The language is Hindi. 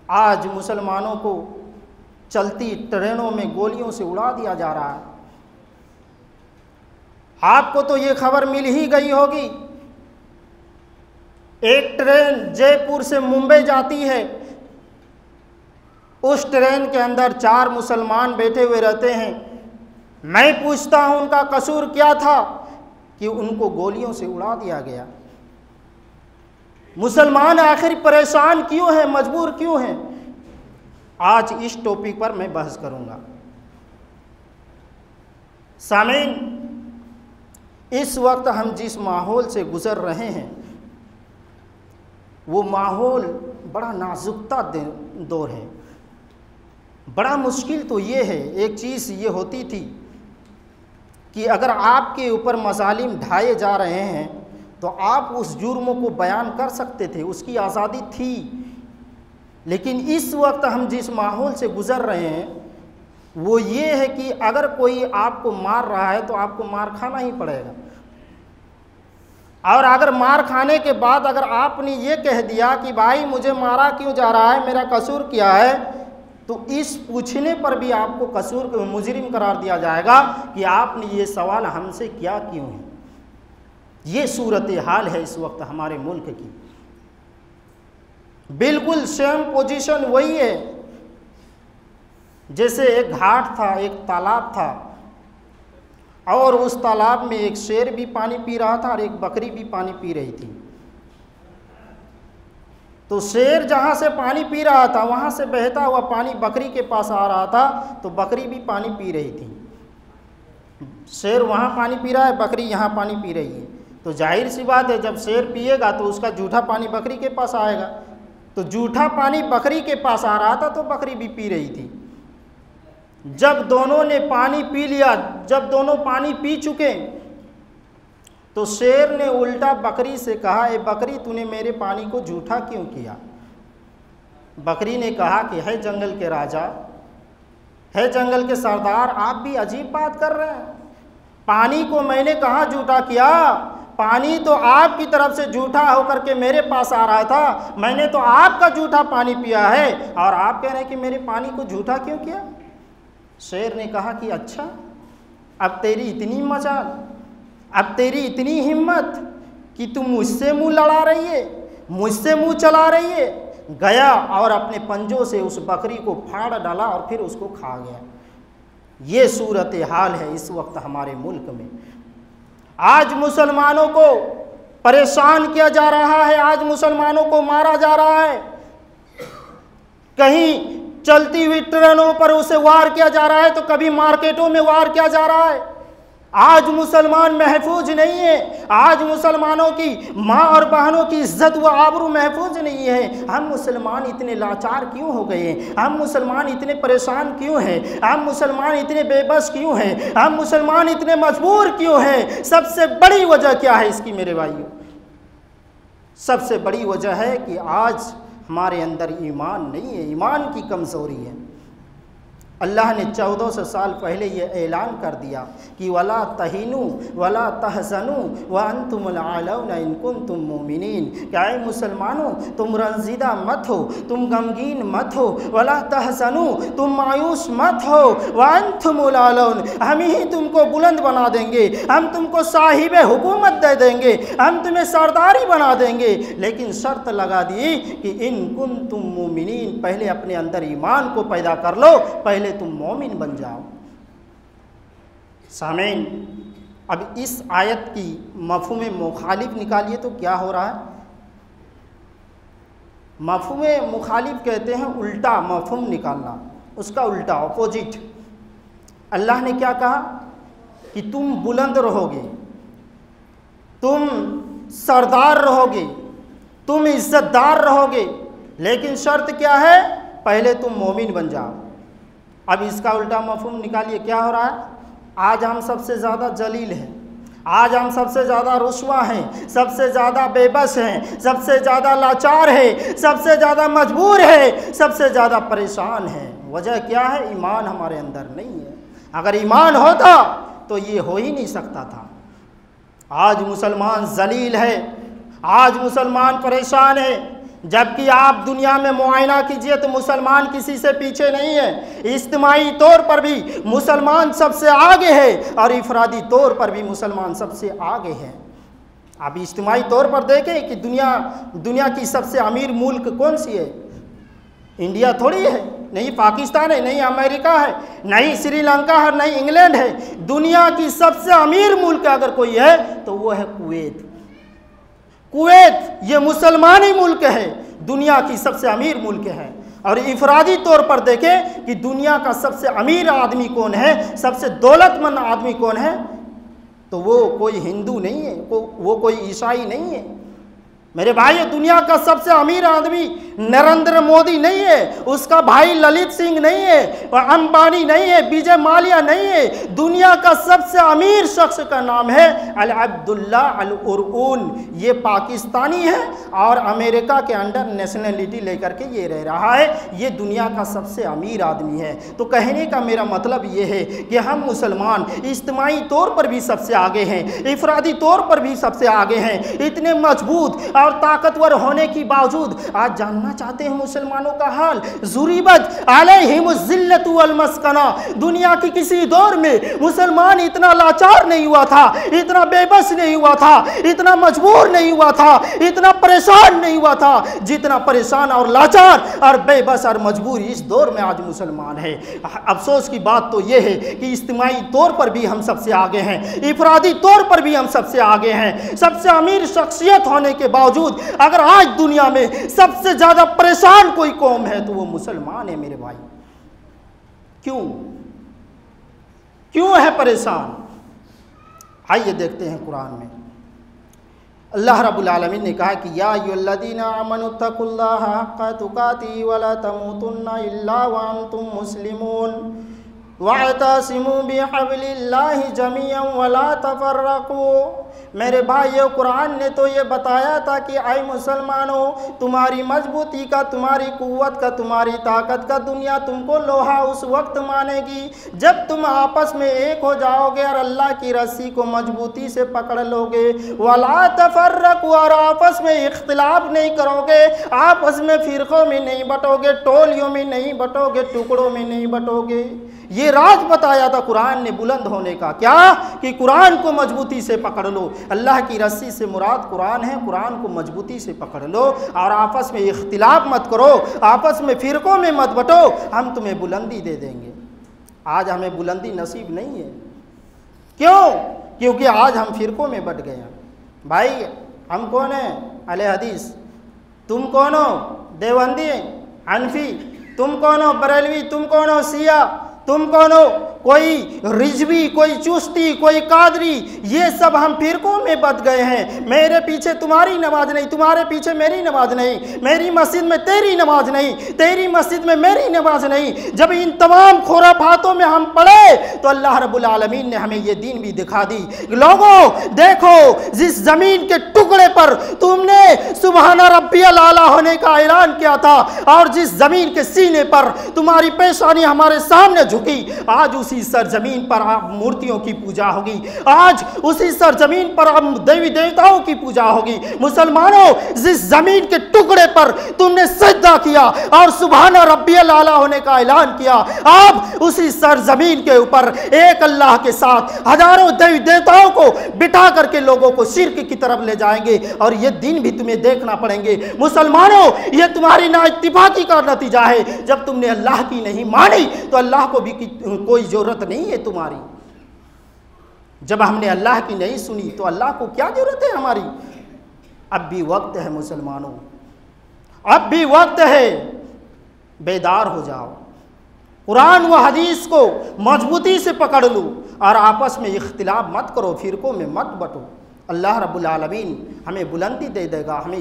आज मुसलमानों को चलती ट्रेनों में गोलियों से उड़ा दिया जा रहा है। आपको तो ये खबर मिल ही गई होगी, एक ट्रेन जयपुर से मुंबई जाती है, उस ट्रेन के अंदर 4 मुसलमान बैठे हुए रहते हैं। मैं पूछता हूं उनका कसूर क्या था कि उनको गोलियों से उड़ा दिया गया। मुसलमान आखिर परेशान क्यों हैं, मजबूर क्यों हैं? आज इस टॉपिक पर मैं बहस करूंगा। सामीन, इस वक्त हम जिस माहौल से गुजर रहे हैं वो माहौल बड़ा नाजुकता दौर है। बड़ा मुश्किल तो ये है, एक चीज़ ये होती थी कि अगर आपके ऊपर मजालिम ढाए जा रहे हैं तो आप उस जुर्मों को बयान कर सकते थे, उसकी आज़ादी थी। लेकिन इस वक्त हम जिस माहौल से गुज़र रहे हैं वो ये है कि अगर कोई आपको मार रहा है तो आपको मार खाना ही पड़ेगा। और अगर मार खाने के बाद अगर आपने ये कह दिया कि भाई मुझे मारा क्यों जा रहा है, मेरा कसूर क्या है, तो इस पूछने पर भी आपको कसूर मुजरिम करार दिया जाएगा कि आपने ये सवाल हमसे किया क्यों है। ये सूरत हाल है इस वक्त हमारे मुल्क की। बिल्कुल सेम पोजीशन वही है जैसे एक घाट था, एक तालाब था और उस तालाब में एक शेर भी पानी पी रहा था और एक बकरी भी पानी पी रही थी। तो शेर जहाँ से पानी पी रहा था वहाँ से बहता हुआ पानी बकरी के पास आ रहा था, तो बकरी भी पानी पी रही थी। शेर वहाँ पानी पी रहा है, बकरी यहाँ पानी पी रही है। तो जाहिर सी बात है जब शेर पिएगा तो उसका जूठा पानी बकरी के पास आएगा। तो जूठा पानी बकरी के पास आ रहा था तो बकरी भी पी रही थी। जब दोनों ने पानी पी लिया, जब दोनों पानी पी चुके तो शेर ने उल्टा बकरी से कहा, ए बकरी तूने मेरे पानी को जूठा क्यों किया? बकरी ने कहा कि है जंगल के राजा, है जंगल के सरदार, आप भी अजीब बात कर रहे हैं। पानी को मैंने कहाँ जूठा किया? पानी तो आपकी तरफ से जूठा होकर के मेरे पास आ रहा था, मैंने तो आपका जूठा पानी पिया है और आप कह रहे हैं कि मेरे पानी को जूठा क्यों किया? शेर ने कहा कि अच्छा, अब तेरी इतनी मजाल, अब तेरी इतनी हिम्मत कि तुम मुझसे मुंह लड़ा रही है, मुझसे मुंह चला रही है। गया और अपने पंजों से उस बकरी को फाड़ डाला और फिर उसको खा गया। ये सूरत हाल है इस वक्त हमारे मुल्क में। आज मुसलमानों को परेशान किया जा रहा है, आज मुसलमानों को मारा जा रहा है, कहीं चलती हुई ट्रेनों पर उसे वार किया जा रहा है तो कभी मार्केटों में वार किया जा रहा है। आज मुसलमान महफूज नहीं है, आज मुसलमानों की माँ और बहनों की इज्जत व आबरू महफूज नहीं है। हम मुसलमान इतने लाचार क्यों हो गए हैं? हम मुसलमान इतने परेशान क्यों हैं? हम मुसलमान इतने बेबस क्यों हैं? हम मुसलमान इतने मजबूर क्यों हैं? सबसे बड़ी वजह क्या है इसकी मेरे भाइयों? सबसे बड़ी वजह है कि आज हमारे अंदर ईमान नहीं है, ईमान की कमज़ोरी है। अल्लाह ने 1400 साल पहले ये ऐलान कर दिया कि वला तहीनू वला तहज़नू व अंतुमुल आलौना इन कुंतुम मोमिनीन। क्या है मुसलमानों, तुम रंजीदा मत हो, तुम गमगीन मत हो, वला तहज़नू तुम मायूस मत हो, व अंतुमुल आलौन हम ही तुमको बुलंद बना देंगे, हम तुमको साहिब हुकूमत दे देंगे, हम तुम्हें सरदारी बना देंगे। लेकिन शर्त लगा दी कि इन कुंतुम मोमिनीन, पहले अपने अंदर ईमान को पैदा कर लो, पहले तुम मोमिन बन जाओ। सामीन, अब इस आयत की मफ़हूम मुखालिफ निकालिए तो क्या हो रहा है? मफ़हूम मुखालिफ कहते हैं उल्टा मफ़हूम निकालना, उसका उल्टा ऑपोजिट। अल्लाह ने क्या कहा कि तुम बुलंद रहोगे, तुम सरदार रहोगे, तुम इज्जतदार रहोगे, लेकिन शर्त क्या है? पहले तुम मोमिन बन जाओ। अब इसका उल्टा मफ़हूम निकालिए, क्या हो रहा है? आज हम सबसे ज़्यादा जलील हैं, आज हम सबसे ज़्यादा रुस्वा हैं, सबसे ज़्यादा बेबस हैं, सबसे ज़्यादा लाचार है, सबसे ज़्यादा मजबूर है, सबसे ज़्यादा परेशान हैं। वजह क्या है? ईमान हमारे अंदर नहीं है। अगर ईमान होता तो ये हो ही नहीं सकता था। आज मुसलमान जलील है, आज मुसलमान परेशान है, जबकि आप दुनिया में मुआयना कीजिए तो मुसलमान किसी से पीछे नहीं है। इज्तिमाई तौर पर भी मुसलमान सबसे आगे है और इफरादी तौर पर भी मुसलमान सबसे आगे है। आप इज्तिमाई तौर पर देखें कि दुनिया की सबसे अमीर मुल्क कौन सी है? इंडिया थोड़ी है, नहीं पाकिस्तान है, नहीं अमेरिका है, नहीं श्रीलंका है, नहीं इंग्लैंड है। दुनिया की सबसे अमीर मुल्क अगर कोई है तो वो है कुवैत। कुवैत ये मुसलमानी मुल्क है, दुनिया की सबसे अमीर मुल्क है। और इफरादी तौर पर देखें कि दुनिया का सबसे अमीर आदमी कौन है, सबसे दौलतमंद आदमी कौन है, तो वो कोई हिंदू नहीं है, वो कोई ईसाई नहीं है। मेरे भाई, दुनिया का सबसे अमीर आदमी नरेंद्र मोदी नहीं है, उसका भाई ललित सिंह नहीं है, अंबानी नहीं है, विजय माल्या नहीं है। दुनिया का सबसे अमीर शख्स का नाम है अल अब्दुल्ला अल उरऊन। ये पाकिस्तानी है और अमेरिका के अंडर नेशनलिटी लेकर के ये रह रहा है। ये दुनिया का सबसे अमीर आदमी है। तो कहने का मेरा मतलब ये है कि हम मुसलमान इज्तिमाई तौर पर भी सबसे आगे हैं, इफरादी तौर पर भी सबसे आगे हैं। इतने मजबूत और ताकतवर होने के बावजूद आज जानना चाहते हैं मुसलमानों का हाल। ज़ुरिबत अलैहिमुज़्ज़िल्लतु वल मस्कना। दुनिया की किसी दौर में मुसलमान इतना लाचार नहीं हुआ था, इतना बेबस नहीं हुआ था, इतना मजबूर नहीं हुआ था, इतना परेशान नहीं हुआ था जितना परेशान और लाचार और बेबस और मजबूर इस दौर में आज मुसलमान है। अफसोस की बात तो यह है कि इज्तिमाई तौर पर भी हम सबसे आगे हैं, इफरादी तौर पर भी हम सबसे आगे हैं। सबसे अमीर शख्सियत होने के बावजूद अगर आज दुनिया में सबसे ज्यादा परेशान कोई कौम है तो वो मुसलमान है मेरे भाई। क्यों है परेशान? आइए देखते हैं कुरान में। अल्लाह रब्बुल आलमीन ने कहा कि या अय्युहल्लज़ीना आमनुत्तकुल्लाहा हक़्क़ तुक़ातिही वला तमूतुन्ना इल्ला व अंतुम मुस्लिमून वअतसिमू बिहब्लिल्लाहि जमीअन वला तफर्रक़ू। मेरे भाइयों, कुरान ने तो ये बताया था कि आए मुसलमानों, तुम्हारी मजबूती का, तुम्हारी कुव्वत का, तुम्हारी ताकत का दुनिया तुमको लोहा उस वक्त मानेगी जब तुम आपस में एक हो जाओगे और अल्लाह की रस्सी को मजबूती से पकड़ लोगे। वला तफर्रक़ू, और आपस में इख्तिलाफ नहीं करोगे, आपस में फिरकों में नहीं बटोगे, टोलियों में नहीं बटोगे, टुकड़ों में नहीं बटोगे। ये राज बताया था कुरान ने बुलंद होने का। क्या? कि कुरान को मजबूती से पकड़ लो। अल्लाह की रस्सी से मुराद कुरान है। कुरान को मजबूती से पकड़ लो और आपस में इख्तिलाफ मत करो, आपस में फिरकों में मत बटो, हम तुम्हें बुलंदी दे देंगे। आज हमें बुलंदी नसीब नहीं है। क्यों? क्योंकि आज हम फिरकों में बट गए हैं। भाई, हम कौन है? अहले हदीस। तुम कौन हो? देवबंदी, हनफी। तुम कौन हो? बरेलवी। तुम कौन हो? शिया। तुम कौन हो? कोई रिजवी, कोई चुश्ती, कोई कादरी। ये सब हम फिरकों में बच गए हैं। मेरे पीछे तुम्हारी नमाज नहीं, तुम्हारे पीछे मेरी नमाज नहीं, मेरी मस्जिद में तेरी नमाज नहीं, तेरी मस्जिद में मेरी नमाज नहीं। जब इन तमाम खुराफातों में हम पड़े तो अल्लाह रब्बुल आलमीन ने हमें ये दीन भी दिखा दी। लोगों देखो, जिस जमीन के टुकड़े पर तुमने सुबहाना रब्बियल आला होने का ऐलान किया था और जिस जमीन के सीने पर तुम्हारी पेशानी हमारे सामने झुकी, आज उसी सरजमीन पर आप मूर्तियों की पूजा होगी, आज उसी सरजमीन पर अब देवी देवताओं की पूजा होगी। मुसलमानों, जिस जमीन के टुकड़े पर तुमने सजदा किया और सुबहाना रब्बियल आला होने का ऐलान किया, आप उसी सरजमीन के ऊपर एक अल्लाह के साथ हजारों देवी देवताओं को बिठा करके लोगों को शिर्क की तरफ ले जाएंगे। और ये दिन भी तुम्हें देखना पड़ेंगे। मुसलमानों, ये तुम्हारी नाइत्तिफाकी का नतीजा है। जब तुमने अल्लाह की नहीं मानी तो अल्लाह को भी कोई जरूरत नहीं है तुम्हारी। जब हमने अल्लाह की नहीं सुनी तो अल्लाह को क्या जरूरत है हमारी? अब भी वक्त है मुसलमानों, अब भी वक्त है, बेदार हो जाओ। कुरान व हदीस को मजबूती से पकड़ लो और आपस में इख्तिलाफ मत करो, फिरकों में मत बटो। अल्लाह रब्बुल आलमीन हमें बुलंदी दे देगा, हमें